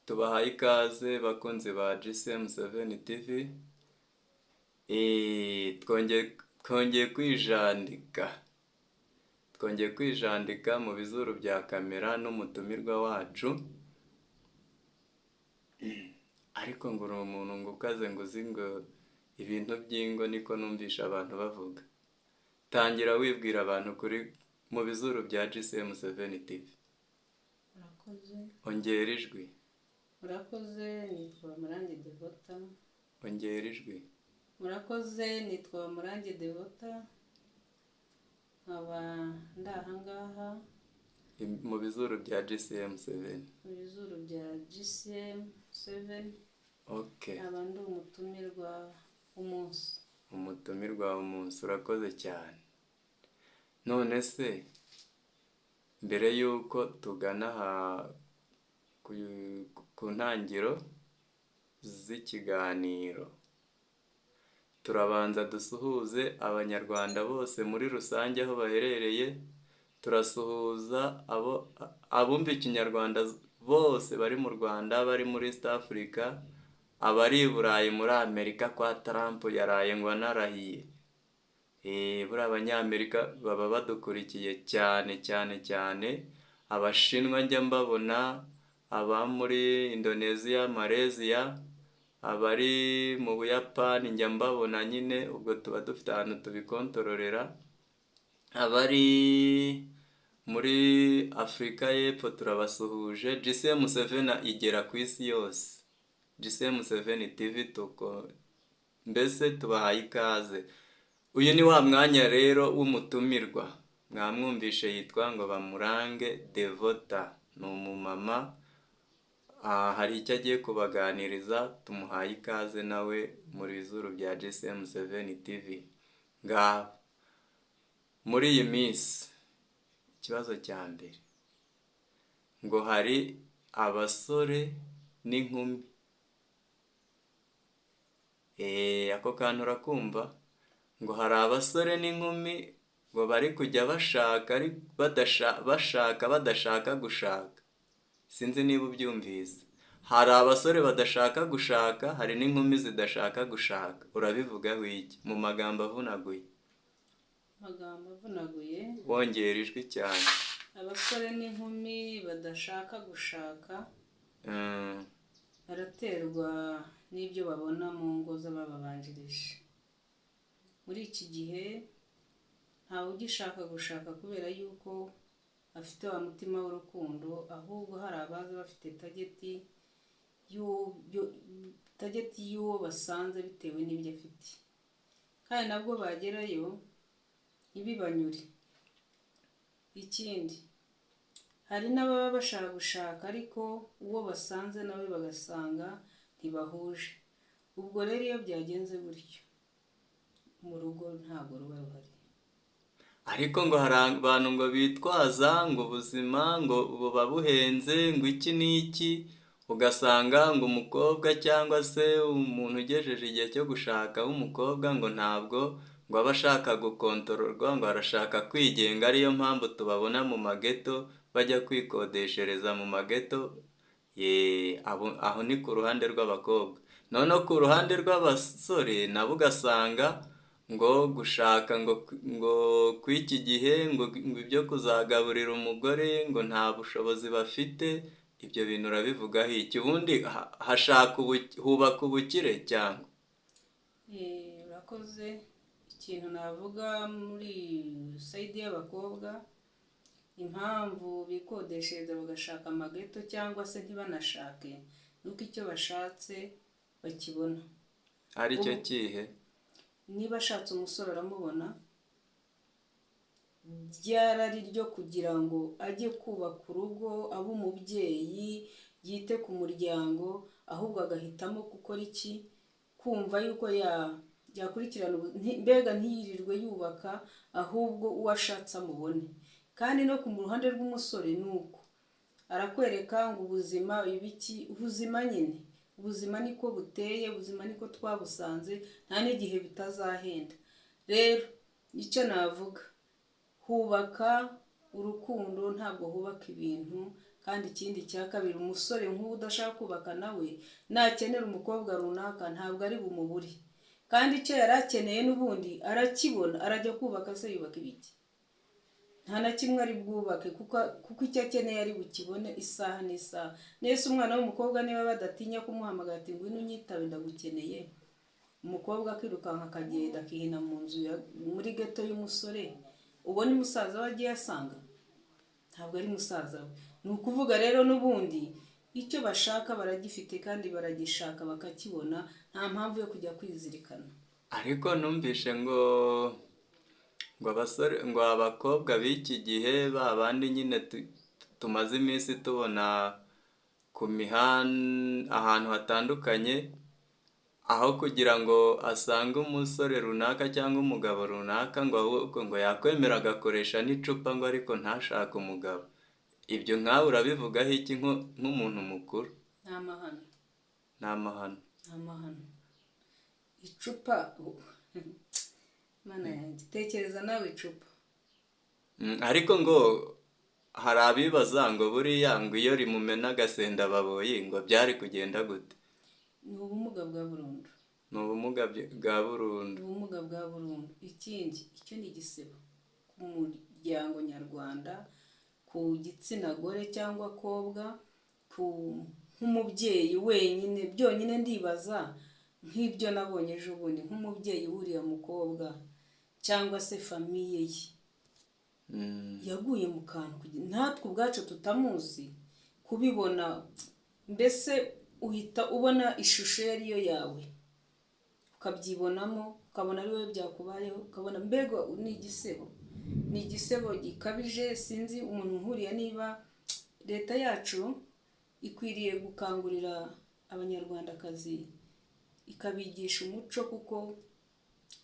Tubahaye ikaze bakunzi ba GCM7 TV. Twongeye kwijandika mu bizuru bya kamera n'umutumirwa wacu. Ariko ngo uri umuntu ngo ukaze ngo uzi ngo ibintu by'ingo niko numvisha abantu bavuga. Tangira wibwira abantu kuri mu bizuru bya GCM7 TV. Murakoze. Ongera ijwi. Murakoze, nitwa Murange Devota. Ongera ijwi. Murakoze, nitwa Murange Devota. Nkaba ndahangaha Mu bizuru bya GCM7. mu bizuru bya GCM7. Okay. Nkaba ndi umutumirwa w'umunsi. Umutumirwa w'umunsi, urakoze cyane. None se mbere yuko tugana ku ntangiro z'ikiganiro, turabanza dusuhuze abanyarwanda bose muri rusange aho baherereye. Turasuhuza abumva ikinyarwanda bose bari mu Rwanda, bari muri East Africa, abari i Burayi, muri Amerika kwa Trump yaraye ngo anarahiye. Buriya abanyamerika baba badukurikiye cyane cyane cyane. Abashinwa njya mbabona, aba muri Indonesia, Malaysia, abari mu Buyapani njya mbabona nyine, ubwo tuba dufite ahantu tubikontororera. Abari muri Afurika y'Epfo turabasuhuje. GCM7 igera ku isi yose. GCM7 TV mbese tubahaye ikaze. Uyu ni wa mwanya rero w'umutumirwa. Mwamwumvishe yitwa ngo Bamurange Devota. Ni umumama. Hari icyo agiye kubaganiriza, tumuhaye ikaze nawe muri bizuru bya GCM7 TV. Ngaho muri iyi minsi, ikibazo cya mbere ngo hari abasore n'inkumi. Ako kantu urakumva? Ngo hari abasore n'inkumi ngo bari kujya bashaka badashaka gushaka. Sinzi niba ubyumvise. Hari abasore badashaka gushaka, hari n'inkumi zidashaka gushaka. Urabivugaho iki mu magambo avunaguye? Amagambo avunaguye. Wongera ijwi cyane. Abasore n'inkumi badashaka gushaka baraterwa n'ibyo babona mu ngo z'abababanjirije. Muri iki gihe ntawe ugishaka gushaka kubera yuko afite wa mutima w'urukundo, ahubwo hari abaza bafite tageti y'uwo basanze bitewe n'ibyo afite, kandi nabwo bagerayo ntibibanyure. Ikindi, hari n'ababa bashaka gushaka ariko uwo basanze nawe bagasanga ntibahuje. Ubwo rero iyo byagenze gutyo, mu rugo ntabwo ruba ruhari. Ariko ngo hari abantu ngo bitwaza ngo ubuzima ngo buba buhenze, ngo iki n'iki, ugasanga ngo umukobwa cyangwa se umuntu ugejeje igihe cyo gushaka w'umukobwa ngo ntabwo ngo aba ashaka gukontororwa, ngo arashaka kwigenga. Ariyo mpamvu tubabona mu mageto bajya kwikodeshereza mu mageto. Aho ni ku ruhande rw'abakobwa. Noneho ku ruhande rw'abasore nabo ugasanga ngo gushaka ngo kw'iki gihe ngo ibyo kuzagaburira umugore ngo nta bushobozi bafite. Ibyo bintu urabivugaho iki? Ubundi hubaka ubukire cyangwa? Urakoze. Ikintu navuga muri sayidi y'abakobwa, impamvu bikodeshereza bagashaka amageto cyangwa se ntibanashake, nuko icyo bashatse bakibona. Ari cyo kihe? Niba ashatse umusore aramubona, ryarari ryo kugira ngo ajye kubaka urugo, abe umubyeyi, yite ku muryango, ahubwo agahitamo gukora iki? Kumva yuko yakurikirana, mbega ntiyirirwe yubaka, ahubwo uwo ashatse amubone. Kandi no ku ruhande rw'umusore ni uko arakwereka ngo ubuzima ibiki, ubuzima nyine, ubuzima niko buteye, ubuzima niko twabusanze, nta n'igihe bitazahenda. Rero icyo navuga, hubaka urukundo, ntabwo hubaka ibintu, kandi ikindi cya kabiri, umusore nk'uwo udashaka kubaka nawe nakenera umukobwa runaka ntabwo ari bumubure, kandi icyo yari akeneye n'ubundi arakibona, arajya kubaka, se yubaka ibiki? Nta na kimwe ari bwubake, kuko icyo akeneye ari bukibone isaha n'isaha. Nese umwana w'umukobwa niba badatinya kumuhamagara ati ngwino unyitabe ndagukeneye, umukobwa akirukanka akagenda akihina mu nzu muri geto y'umusore, ubona umusaza we agiye asanga? Ntabwo ari musaza we. Ni ukuvuga rero n'ubundi icyo bashaka baragifite kandi baragishaka bakakibona, nta mpamvu yo kujya kwizirikana. ariko numvishe ngo abasore, ngo abakobwa b'iki gihe ba bandi nyine tumaze iminsi tubona ku mihanda ahantu hatandukanye, aho kugira ngo asange umusore runaka cyangwa umugabo runaka, ngo ahubwo ngo yakwemera agakoresha n'icupa ngo ariko ntashake umugabo. Ibyo nkawe urabivugaho iki nk'umuntu mukuru? Ni amahano. Ni amahano. Ni amahano. Icupa mana yanjye, tekereza nawe icupa. Ariko ngo hari abibaza ngo buriya ngo iyo rimumena agasenda baboyi ngo byari kugenda gute? Ni ubumuga bwa burundu. Ni ubumuga bwa burundu. Ni ubumuga bwa burundu. Ikindi, icyo ni igisebo ku muryango nyarwanda, ku gitsina gore cyangwa kobwa, nk'umubyeyi wenyine. Byonyine ndibaza nk'ibyo nabonye ejo bundi, nk'umubyeyi wuriya mukobwa cyangwa se famiye ye yaguye mu kantu, natwe ubwacu tutamuzi kubibona. Mbese uhita ubona ishusho yariyo yawe, ukabyibonamo, ukabona ari wowe byakubayeho, ukabona mbega ni igisebo. Ni igisebo gikabije. Sinzi umuntu nkuriya niba leta yacu ikwiriye gukangurira abanyarwandakazi ikabigisha umuco, kuko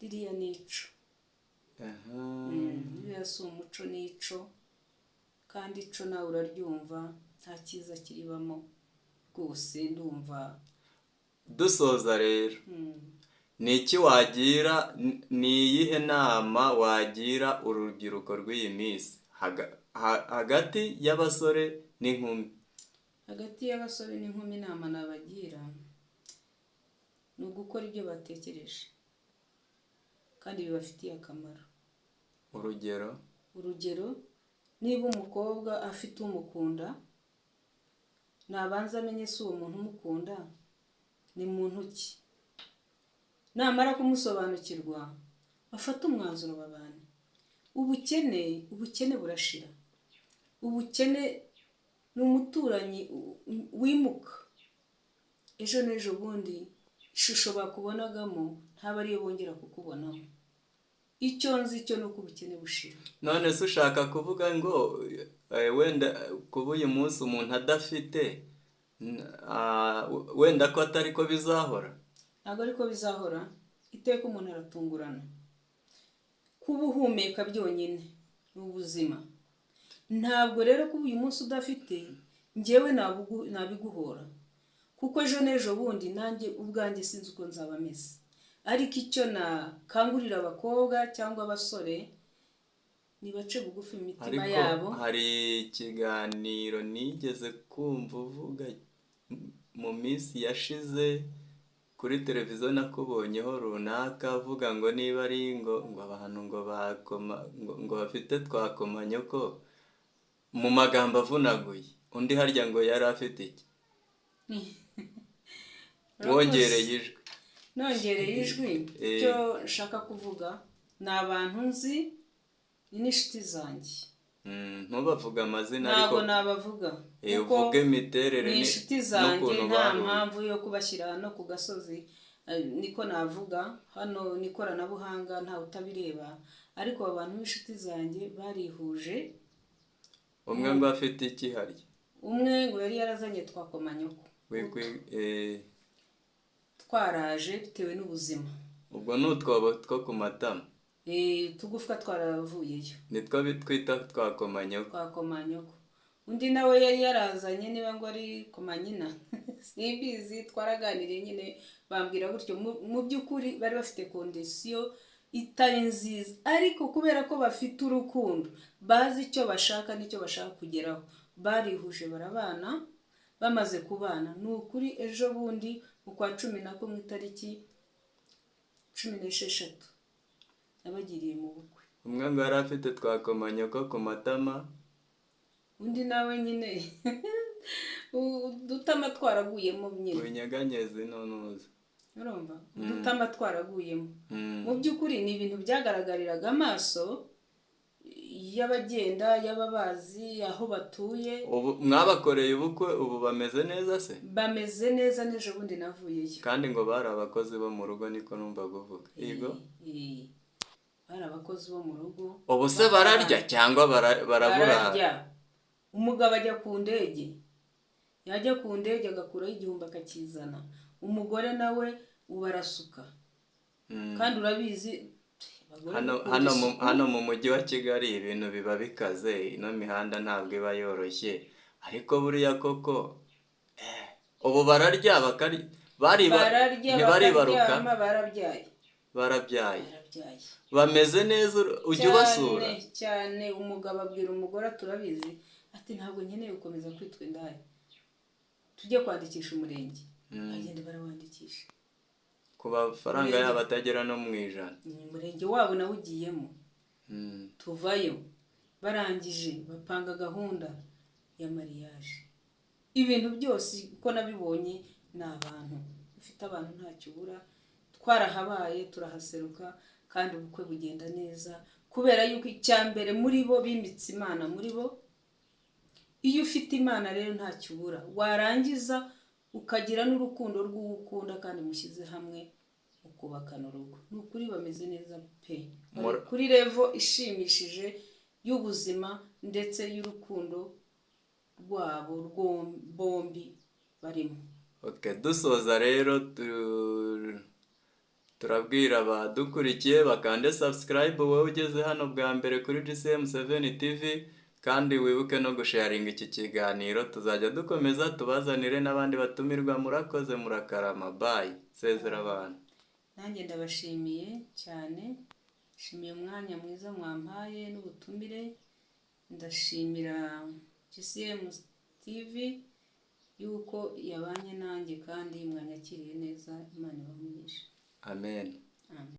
ririya ni ico. Ririya si umuco, ni ico, kandi ico nawe uraryumva nta cyiza kiribamo rwose. Ndumva dusoza rero, ni iki wagira, ni iyihe nama wagira urubyiruko rw'iyi minsi hagati y'abasore n'inkumi? Hagati y'abasore n'inkumi inama nabagira ni ugukora ibyo batekereje kandi bibafitiye akamaro. Urugero, niba umukobwa afite umukunda, nabanza amenye si uwo muntu umukunda ni muntu ki. Namara kumusobanukirwa, afata umwanzuro babane. Ubukene burashira. Ubukene ni umuturanyi wimuka. Ejo n'ejo bundi ishusho bakubonagamo ntaba ariyo bongera kukubonamo. Icyo nzi cyo nuko ubukene bushira. None se ushaka kuvuga ngo wenda kuba uyu munsi umuntu adafite, wenda ko atari ko bizahora? Ntabwo ariko bizahora. Iteka umuntu aratungurana. Kuba uhumeka byonyine ni ubuzima. Ntabwo rero kuba uyu munsi udafite njyewe nabiguhora, kuko ejo n'ejo bundi nanjye ubwanjye sinzi uko nzaba meze. Ariko icyo nakangurira abakobwa cyangwa abasore, nibace bugufi imitima yabo. Hari ikiganiro nigeze kumva uvuga mu minsi yashize kuri televiziyo, nakubonyeho runaka avuga ngo niba ari ngo abantu ngo bafite twakomanye ko mu magambo avunaguye. Undi harya ngo yari afite iki? Wongereye ijwi. Nongereye ijwi. Icyo nshaka kuvuga ni abantu nzi, ni n'inshuti zanjye. Ntubavuga amazina ariko ntabwo nabavuga, uvuge imiterere ni inshuti zanjye. Nta mpamvu yo kubashyira hano ku gasozi. Niko navuga, hano ni ikoranabuhanga ntawe utabireba. Ariko abantu b'inshuti zanjye barihuje. Umwe ngo afite iki harya? Umwe ngo yari yarazanye twakomanyoko. Twaraje bitewe n'ubuzima. Ubwo ni utwobo two ku matama? Tugufwa twaravuyeyo. Nitwo bitwita twakomanyoko. Twakomanyoko. Undi nawe yari yarazanye, niba ngo ari komanyina simbizi. Twaraganiriye nyine bambwira gutyo. Mu by'ukuri bari bafite kondisiyo itari nziza, ariko kubera ko bafite urukundo, bazi icyo bashaka n'icyo bashaka kugeraho, barihuje barabana. Bamaze kubana ni ukuri ejo bundi mu kwa 11 itariki 16 nabagiriye mu bukwe. umwe ngo yari afite twakomanya ko ku matama, undi nawe nyine udutama twaraguyemo nyine, ubinyeganyeze nonuza, urumva udutama twaraguyemo. Mu by'ukuri ni ibintu byagaragariraga amaso y'abagenda, y'ababazi, aho batuye. ubu mwabakoreye ubukwe, ubu bameze neza se? Bameze neza, n'ejo bundi navuyeyo. kandi ngo bari abakozi bo mu rugo, niko numva kuvuga. Yego, bari abakozi bo mu rugo. ubu se bararya cyangwa baraburara? Bararya. Umugabo ajya ku ndege, yajya ku ndege agakuraho 1000 akakizana. Umugore nawe ubarasuka. Kandi urabizi hano mu mujyi wa Kigali ibintu biba bikaze, ino mihanda ntabwo iba yoroshye, ariko buriya koko ubu bararya ntibaribaruka, barabyaye bameze neza, ujya ubasura cyane. Umugabo abwira umugore turabizi ati ntabwo nkeneye gukomeza kwitwa indaya, tujye kwandikisha umurenge. Bagenda barawandikisha ku mafaranga yabo atagera no mu 100. umurenge wabo nawe ugiyemo. Tuvayo barangije bapanga gahunda ya mariage. Ibintu byose uko nabibonye ni abantu ufite abantu ntacyo ubura. Twarahabaye turahaseruka kandi ubukwe bugenda neza, kubera yuko icyambere muri bo bimitse Imana muri bo. Iyo ufite Imana rero ntacyo ubura, warangiza ukagira n'urukundo rw'ukunda kandi mushyize hamwe ukubakana urugo. Ni ukuri bameze neza pe, kuri levo ishimishije y'ubuzima ndetse y'urukundo rwabo bombi barimo. Okay, dusoza rero turabwira abadukurikiye bakande subscribe, wowe ugeze hano bwa mbere kuri GCM7 TV, kandi wibuke no gusharinga iki kiganiro. Tuzajya dukomeza tubazanire n'abandi batumirwa. Murakoze, murakarama, bye, sezera abantu. Nanjye ndabashimiye cyane, nshimiye umwanya mwiza mwampaye n'ubutumire. Ndashimira GCM TV yuko yabanye nanjye kandi mwanyakiriye neza. Imana ibahe umugisha. Amen.